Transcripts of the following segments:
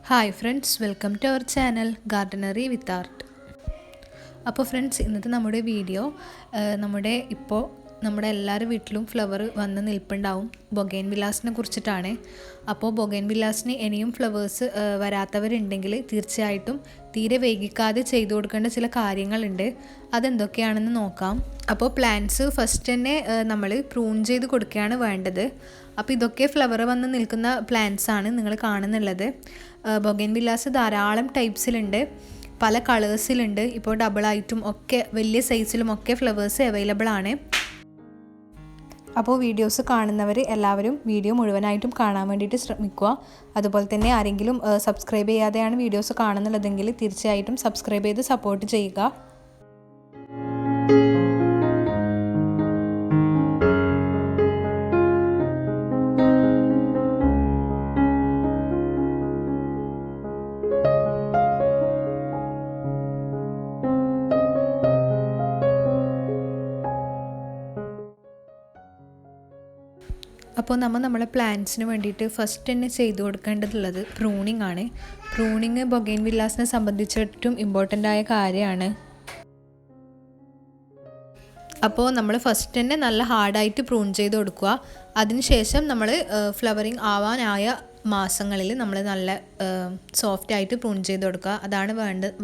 Hi friends, welcome to our channel Gardenary with art. അപ്പോൾ friends, ഇന്നത്തെ നമ്മുടെ video നമ്മുടെ എല്ലാവരുടെ വീട്ടിലും ഫ്ലവർ വന്ന് നിൽപ്പുണ്ടാവും ബൊഗൈൻ വില്ലാസിനെ കുറിച്ചിട്ടാണ്. അപ്പോൾ ബൊഗൈൻ വില്ലാസിന് ഇനിയും ഫ്ലവേഴ്സ് വരാത്തവരുണ്ടെങ്കിൽ തീർച്ചയായിട്ടും തീരെ വൈകിക്കാതെ ചെയ്തു കൊടുക്കേണ്ട ചില കാര്യങ്ങളുണ്ട്. അതെന്തൊക്കെയാണെന്ന് നോക്കാം. അപ്പോൾ പ്ലാന്റ്സ് ഫസ്റ്റ് തന്നെ നമ്മൾ പ്രൂൺ ചെയ്ത് കൊടുക്കുകയാണ് വേണ്ടത്. അപ്പോൾ ഇതൊക്കെ ഫ്ലവർ വന്ന് നിൽക്കുന്ന പ്ലാന്റ്സ് ആണ് നിങ്ങൾ കാണുന്നുള്ളത്. ബൊഗൈൻ വില്ലാസ് ധാരാളം ടൈപ്സിലുണ്ട്, പല കളേഴ്സിലുണ്ട്. ഇപ്പോൾ ഡബിളായിട്ടും ഒക്കെ വലിയ സൈസിലും ഒക്കെ ഫ്ലവേഴ്സ് അവൈലബിൾ ആണ്. അപ്പോൾ വീഡിയോസ് കാണുന്നവർ എല്ലാവരും വീഡിയോ മുഴുവനായിട്ടും കാണാൻ വേണ്ടിയിട്ട് ശ്രമിക്കുക. അതുപോലെ തന്നെ ആരെങ്കിലും സബ്സ്ക്രൈബ് ചെയ്യാതെയാണ് വീഡിയോസ് കാണുന്നുള്ളതെങ്കിൽ തീർച്ചയായിട്ടും സബ്സ്ക്രൈബ് ചെയ്ത് സപ്പോർട്ട് ചെയ്യുക. അപ്പോൾ നമ്മളെ പ്ലാന്റ്സിന് വേണ്ടിയിട്ട് ഫസ്റ്റ് തന്നെ ചെയ്തു കൊടുക്കേണ്ടതുള്ളത് പ്രൂണിങ് ആണ്. പ്രൂണിങ് ബൊഗൈൻ വില്ലാസിനെ സംബന്ധിച്ചിട്ടും ഇമ്പോർട്ടൻ്റ് ആയ കാര്യമാണ്. അപ്പോൾ നമ്മൾ ഫസ്റ്റ് തന്നെ നല്ല ഹാർഡായിട്ട് പ്രൂൺ ചെയ്ത് കൊടുക്കുക. അതിനുശേഷം നമ്മൾ ഫ്ലവറിങ് ആവാനായ മാസങ്ങളിൽ നമ്മൾ നല്ല സോഫ്റ്റായിട്ട് പ്രൂൺ ചെയ്ത് കൊടുക്കുക. അതാണ്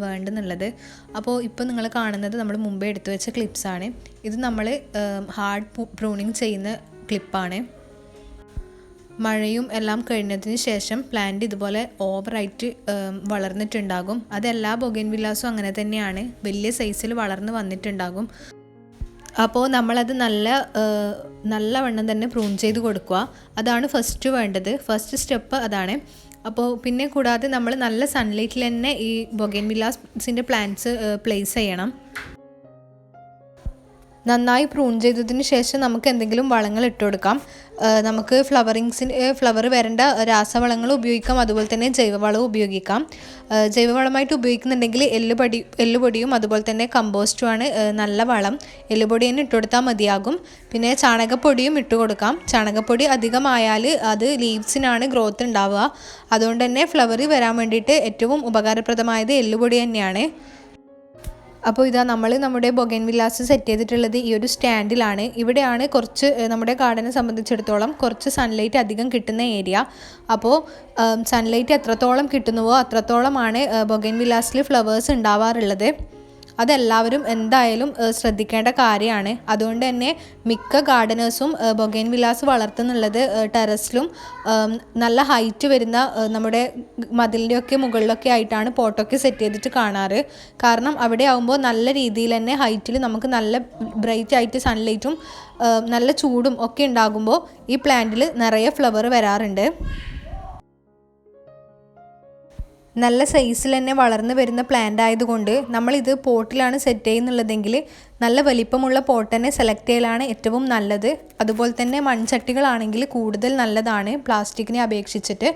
വേണ്ടെന്നുള്ളത്. അപ്പോൾ ഇപ്പോൾ നിങ്ങൾ കാണുന്നത് നമ്മൾ മുമ്പേ എടുത്തു വെച്ച ക്ലിപ്സാണ്. ഇത് നമ്മൾ ഹാർഡ് പ്രൂണിങ് ചെയ്യുന്ന ക്ലിപ്പാണ്. മഴയും എല്ലാം കഴിഞ്ഞതിന് ശേഷം പ്ലാന്റ് ഇതുപോലെ ഓവറായിട്ട് വളർന്നിട്ടുണ്ടാകും. അതെല്ലാ ബൊഗൈൻ വില്ലാസും അങ്ങനെ തന്നെയാണ്, വലിയ സൈസിൽ വളർന്ന് വന്നിട്ടുണ്ടാകും. അപ്പോൾ നമ്മളത് നല്ലവണ്ണം തന്നെ പ്രൂൺ ചെയ്ത് കൊടുക്കുക. അതാണ് ഫസ്റ്റ് വേണ്ടത്, ഫസ്റ്റ് സ്റ്റെപ്പ് അതാണ്. അപ്പോൾ പിന്നെ കൂടാതെ നമ്മൾ നല്ല സൺലൈറ്റിൽ തന്നെ ഈ ബൊഗൈൻ വില്ലാസിൻ്റെ പ്ലാന്റ്സ് പ്ലേസ് ചെയ്യണം. നന്നായി പ്രൂൺ ചെയ്തതിന് ശേഷം നമുക്ക് എന്തെങ്കിലും വളങ്ങൾ ഇട്ട് കൊടുക്കാം. നമുക്ക് ഫ്ലവർ വരേണ്ട രാസവളങ്ങൾ ഉപയോഗിക്കാം, അതുപോലെ തന്നെ ജൈവവളവും ഉപയോഗിക്കാം. ജൈവവളമായിട്ട് ഉപയോഗിക്കുന്നുണ്ടെങ്കിൽ എല്ലുപൊടിയും അതുപോലെ തന്നെ കമ്പോസ്റ്റുമാണ് നല്ല വളം. എല്ലുപൊടി തന്നെ ഇട്ട് കൊടുത്താൽ മതിയാകും. പിന്നെ ചാണകപ്പൊടിയും ഇട്ട് കൊടുക്കാം. ചാണകപ്പൊടി അധികമായാൽ അത് ലീവ്സിനാണ് ഗ്രോത്ത് ഉണ്ടാവുക. അതുകൊണ്ട് തന്നെ ഫ്ലവർ വരാൻ വേണ്ടിയിട്ട് ഏറ്റവും ഉപകാരപ്രദമായത് എല്ലുപൊടി തന്നെയാണ്. അപ്പോൾ ഇതാ നമ്മുടെ ബൊഗൈൻ വില്ലാസ് സെറ്റ് ചെയ്തിട്ടുള്ളത് ഈ ഒരു സ്റ്റാൻഡിലാണ്. ഇവിടെയാണ് കുറച്ച് നമ്മുടെ ഗാർഡനെ സംബന്ധിച്ചിടത്തോളം കുറച്ച് സൺലൈറ്റ് അധികം കിട്ടുന്ന ഏരിയ. അപ്പോൾ സൺലൈറ്റ് എത്രത്തോളം കിട്ടുന്നുവോ അത്രത്തോളമാണ് ബൊഗൈൻ വില്ലാസിൽ ഫ്ലവേഴ്സ് ഉണ്ടാവാറുള്ളത്. അതെല്ലാവരും എന്തായാലും ശ്രദ്ധിക്കേണ്ട കാര്യമാണ്. അതുകൊണ്ട് തന്നെ മിക്ക ഗാർഡനേഴ്സും ബൊഗൈൻ വില്ലാസ് വളർത്തുന്നുള്ളത് ടെറസിലും നല്ല ഹൈറ്റ് വരുന്ന നമ്മുടെ മതിലിൻ്റെയൊക്കെ മുകളിലൊക്കെ ആയിട്ടാണ് പോട്ടൊക്കെ സെറ്റ് ചെയ്തിട്ട് കാണാറ്. കാരണം അവിടെ ആകുമ്പോൾ നല്ല രീതിയിൽ തന്നെ ഹൈറ്റിൽ നമുക്ക് നല്ല ബ്രൈറ്റ് ആയിട്ട് സൺലൈറ്റും നല്ല ചൂടും ഒക്കെ ഉണ്ടാകുമ്പോൾ ഈ പ്ലാന്റിൽ നിറയെ ഫ്ലവർ വരാറുണ്ട്. നല്ല സൈസിൽ തന്നെ വളർന്നു വരുന്ന പ്ലാന്റ് ആയതുകൊണ്ട് നമ്മളിത് പോട്ടിലാണ് സെറ്റ് ചെയ്യുന്നുള്ളതെങ്കിൽ നല്ല വലിപ്പമുള്ള പോട്ട് തന്നെ സെലക്ട് ചെയ്യലാണ് ഏറ്റവും നല്ലത്. അതുപോലെ തന്നെ മൺചട്ടികളാണെങ്കിൽ കൂടുതൽ നല്ലതാണ് പ്ലാസ്റ്റിക്കിനെ അപേക്ഷിച്ചിട്ട്.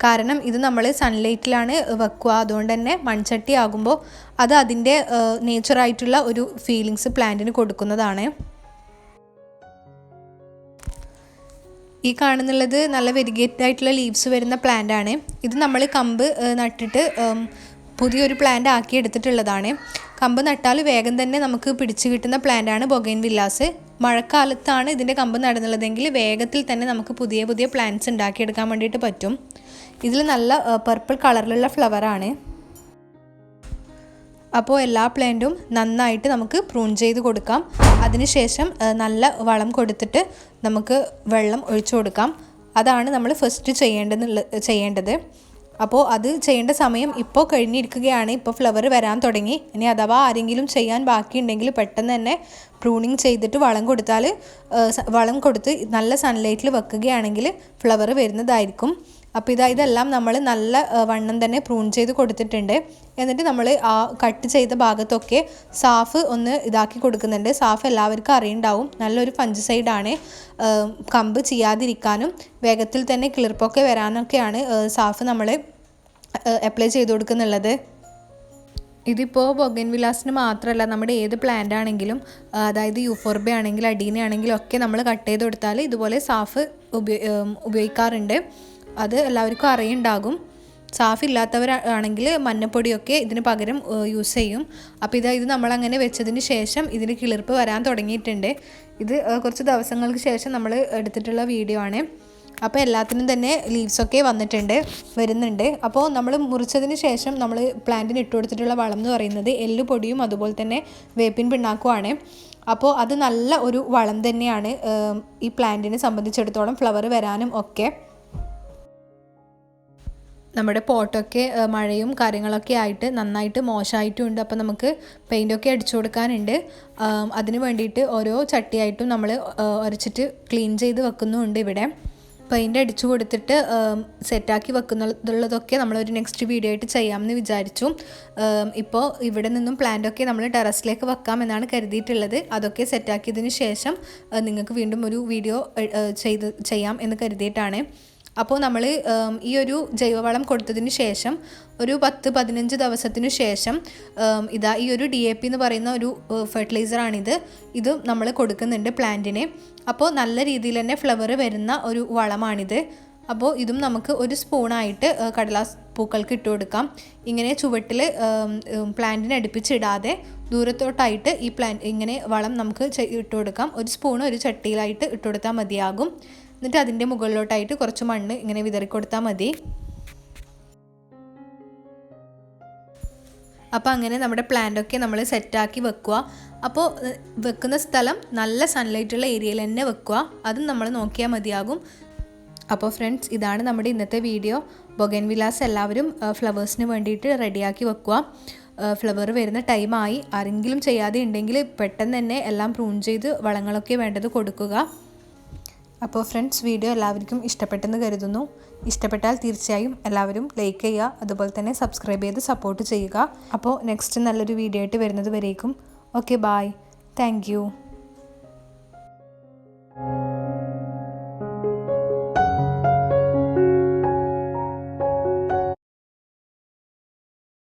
കാരണം ഇത് നമ്മൾ സൺലൈറ്റിലാണ് വെക്കുക. അതുകൊണ്ട് തന്നെ മൺചട്ടി ആകുമ്പോൾ അത് അതിൻ്റെ നേച്ചറായിട്ടുള്ള ഒരു ഫീലിങ്സ് പ്ലാന്റിന് കൊടുക്കുന്നതാണ്. ഈ കാണുന്നുള്ളത് നല്ല വെരിഗേറ്റഡ് ആയിട്ടുള്ള ലീവ്സ് വരുന്ന പ്ലാന്റ് ആണ്. ഇത് നമ്മൾ കമ്പ് നട്ടിട്ട് പുതിയൊരു പ്ലാന്റ് ആക്കി എടുത്തിട്ടുള്ളതാണ്. കമ്പ് നട്ടാൽ വേഗം തന്നെ നമുക്ക് പിടിച്ചു കിട്ടുന്ന പ്ലാന്റ് ആണ് ബൊഗൈൻ വില്ലാസ്. മഴക്കാലത്താണ് ഇതിൻ്റെ കമ്പ് നടുന്നുള്ളതെങ്കിൽ വേഗത്തിൽ തന്നെ നമുക്ക് പുതിയ പ്ലാന്റ്സ് ഉണ്ടാക്കിയെടുക്കാൻ വേണ്ടിയിട്ട് പറ്റും. ഇതിൽ നല്ല പർപ്പിൾ കളറിലുള്ള ഫ്ലവറാണ്. അപ്പോൾ എല്ലാ പ്ലാന്റും നന്നായിട്ട് നമുക്ക് പ്രൂൺ ചെയ്ത് കൊടുക്കാം. അതിനുശേഷം നല്ല വളം കൊടുത്തിട്ട് നമുക്ക് വെള്ളം ഒഴിച്ചു കൊടുക്കാം. അതാണ് നമ്മൾ ഫസ്റ്റ് ചെയ്യേണ്ടത്. അപ്പോൾ അത് ചെയ്യേണ്ട സമയം ഇപ്പോൾ കഴിഞ്ഞിരിക്കുകയാണ്. ഇപ്പോൾ ഫ്ലവർ വരാൻ തുടങ്ങി. ഇനി അഥവാ ആരെങ്കിലും ചെയ്യാൻ ബാക്കിയുണ്ടെങ്കിൽ പെട്ടെന്ന് തന്നെ പ്രൂണിങ് ചെയ്തിട്ട് വളം കൊടുത്ത് നല്ല സൺലൈറ്റിൽ വെക്കുകയാണെങ്കിൽ ഫ്ലവർ വരുന്നതായിരിക്കും. അപ്പോൾ ഇതെല്ലാം നമ്മൾ നല്ല വണ്ണം തന്നെ പ്രൂൺ ചെയ്ത് കൊടുത്തിട്ടുണ്ട്. എന്നിട്ട് നമ്മൾ ആ കട്ട് ചെയ്ത ഭാഗത്തൊക്കെ സാഫ് ഒന്ന് ഇതാക്കി കൊടുക്കുന്നുണ്ട്. സാഫ് എല്ലാവർക്കും അറിയുണ്ടാവും, നല്ലൊരു ഫംഗിസൈഡാണ്. കമ്പ് ചെയ്യാതിരിക്കാനും വേഗത്തിൽ തന്നെ കിളിർപ്പൊക്കെ വരാനൊക്കെയാണ് സാഫ് നമ്മൾ അപ്ലൈ ചെയ്ത് കൊടുക്കുന്നുള്ളത്. ഇതിപ്പോൾ ബൊഗൈൻ വില്ലാസിന് മാത്രമല്ല, നമ്മുടെ ഏത് പ്ലാന്റ് ആണെങ്കിലും, അതായത് യൂഫോർബിയ ആണെങ്കിലും അഡീന ആണെങ്കിലും ഒക്കെ നമ്മൾ കട്ട് ചെയ്ത് കൊടുത്താൽ ഇതുപോലെ സാഫ് ഉപയോഗിക്കാറുണ്ട്. അത് എല്ലാവർക്കും അറിയുണ്ടാകും. സാഫില്ലാത്തവരാണെങ്കിൽ മഞ്ഞപ്പൊടിയൊക്കെ ഇതിന് പകരം യൂസ് ചെയ്യും. അപ്പോൾ ഇത് നമ്മളങ്ങനെ വെച്ചതിന് ശേഷം ഇതിന് കിളിർപ്പ് വരാൻ തുടങ്ങിയിട്ടുണ്ട്. ഇത് കുറച്ച് ദിവസങ്ങൾക്ക് ശേഷം നമ്മൾ എടുത്തിട്ടുള്ള വീഡിയോ ആണ്. അപ്പോൾ എല്ലാത്തിനും തന്നെ ലീവ്സൊക്കെ വരുന്നുണ്ട്. അപ്പോൾ നമ്മൾ മുറിച്ചതിന് ശേഷം നമ്മൾ പ്ലാന്റിന് ഇട്ട് കൊടുത്തിട്ടുള്ള വളം എന്ന് പറയുന്നത് എല്ലുപൊടിയും അതുപോലെ തന്നെ വേപ്പിൻ പിണ്ണാക്കുമാണ്. അപ്പോൾ അത് നല്ല ഒരു വളം തന്നെയാണ് ഈ പ്ലാന്റിനെ സംബന്ധിച്ചിടത്തോളം, ഫ്ലവർ വരാനും ഒക്കെ. നമ്മുടെ പോട്ടൊക്കെ മഴയും കാര്യങ്ങളൊക്കെ ആയിട്ട് നന്നായിട്ട് മോശമായിട്ടുമുണ്ട്. അപ്പോൾ നമുക്ക് പെയിൻ്റൊക്കെ അടിച്ചു കൊടുക്കാനുണ്ട്. അതിന് വേണ്ടിയിട്ട് ഓരോ ചട്ടിയായിട്ടും നമ്മൾ ഉരച്ചിട്ട് ക്ലീൻ ചെയ്ത് വെക്കുന്നുമുണ്ട്. ഇവിടെ പെയിൻ്റ് അടിച്ചു കൊടുത്തിട്ട് സെറ്റാക്കി വെക്കുന്നുള്ളതൊക്കെ നമ്മളൊരു നെക്സ്റ്റ് വീഡിയോ ആയിട്ട് ചെയ്യാമെന്ന് വിചാരിച്ചു. ഇപ്പോൾ ഇവിടെ നിന്നും പ്ലാന്റൊക്കെ നമ്മൾ ടെറസിലേക്ക് വെക്കാമെന്നാണ് കരുതിയിട്ടുള്ളത്. അതൊക്കെ സെറ്റാക്കിയതിന് ശേഷം നിങ്ങൾക്ക് വീണ്ടും ഒരു വീഡിയോ ചെയ്യാം എന്ന് കരുതിയിട്ടാണ്. അപ്പോൾ നമ്മൾ ഈ ഒരു ജൈവവളം കൊടുത്തതിന് ശേഷം ഒരു 10-15 ദിവസത്തിനു ശേഷം ഈ ഒരു DAP എന്ന് പറയുന്ന ഒരു ഫെർട്ടിലൈസറാണിത്. ഇത് നമ്മൾ കൊടുക്കുന്നുണ്ട് പ്ലാന്റിന്. അപ്പോൾ നല്ല രീതിയിൽ തന്നെ ഫ്ലവർ വരുന്ന ഒരു വളമാണിത്. അപ്പോൾ ഇതും നമുക്ക് ഒരു സ്പൂണായിട്ട് കടലാസ് പൂക്കൾക്ക് ഇട്ട് കൊടുക്കാം. ഇങ്ങനെ ചുവട്ടിൽ പ്ലാന്റിന് അടുപ്പിച്ചിടാതെ ദൂരത്തോട്ടായിട്ട് ഈ ഇങ്ങനെ വളം നമുക്ക് ഇട്ട് കൊടുക്കാം. ഒരു സ്പൂൺ ഒരു ചട്ടിയിലായിട്ട് ഇട്ട് കൊടുത്താൽ മതിയാകും. എന്നിട്ട് അതിൻ്റെ മുകളിലോട്ടായിട്ട് കുറച്ച് മണ്ണ് ഇങ്ങനെ വിതറി കൊടുത്താൽ മതി. അപ്പോൾ അങ്ങനെ നമ്മുടെ പ്ലാന്റൊക്കെ നമ്മൾ സെറ്റാക്കി വെക്കുക. അപ്പോൾ വെക്കുന്ന സ്ഥലം നല്ല സൺലൈറ്റുള്ള ഏരിയയിൽ തന്നെ വെക്കുക. അതും നമ്മൾ നോക്കിയാൽ മതിയാകും. അപ്പോൾ ഫ്രണ്ട്സ്, ഇതാണ് നമ്മുടെ ഇന്നത്തെ വീഡിയോ. ബൊഗൻവില്ലാസ് എല്ലാവരും ഫ്ലവേഴ്സിന് വേണ്ടിയിട്ട് റെഡിയാക്കി വെക്കുക. ഫ്ലവർ വരുന്ന ടൈമായി. ആരെങ്കിലും ചെയ്യാതെ ഉണ്ടെങ്കിൽ പെട്ടെന്ന് തന്നെ എല്ലാം പ്രൂൺ ചെയ്ത് വളങ്ങളൊക്കെ വേണ്ടത് കൊടുക്കുക. അപ്പോൾ ഫ്രണ്ട്സ്, വീഡിയോ എല്ലാവർക്കും ഇഷ്ടപ്പെട്ടെന്ന് കരുതുന്നു. ഇഷ്ടപ്പെട്ടാൽ തീർച്ചയായും എല്ലാവരും ലൈക്ക് ചെയ്യുക, അതുപോലെ തന്നെ സബ്സ്ക്രൈബ് ചെയ്ത് സപ്പോർട്ട് ചെയ്യുക. അപ്പോൾ നെക്സ്റ്റ് നല്ലൊരു വീഡിയോ ആയിട്ട് വരുന്നത് വരേക്കും ഓക്കെ, ബായ്, താങ്ക് യു.